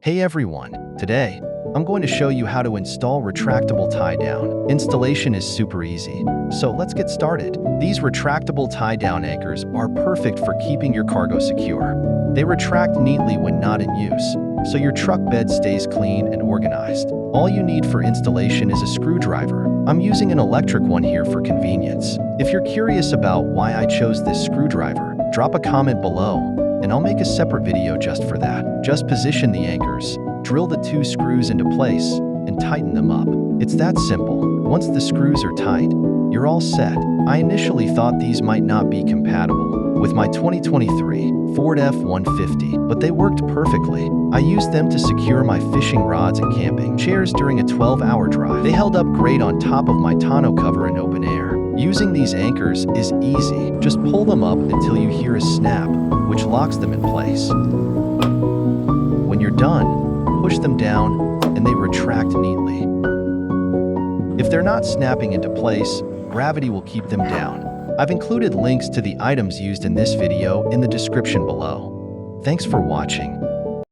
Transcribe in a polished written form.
Hey everyone, today I'm going to show you how to install retractable tie-down. Installation is super easy, so let's get started. These retractable tie-down anchors are perfect for keeping your cargo secure. They retract neatly when not in use, so your truck bed stays clean and organized. All you need for installation is a screwdriver. I'm using an electric one here for convenience. If you're curious about why I chose this screwdriver, drop a comment below, and I'll make a separate video just for that. Just position the anchors, drill the 2 screws into place, and tighten them up. It's that simple. Once the screws are tight, you're all set. I initially thought these might not be compatible with my 2023 Ford F150, but they worked perfectly. I used them to secure my fishing rods and camping chairs during a 12-hour drive. They held up great on top of my tonneau cover in open air. Using these anchors is easy. Just pull them up until you hear a snap, which locks them in place. When you're done, push them down and they retract neatly. If they're not snapping into place, gravity will keep them down. I've included links to the items used in this video in the description below. Thanks for watching.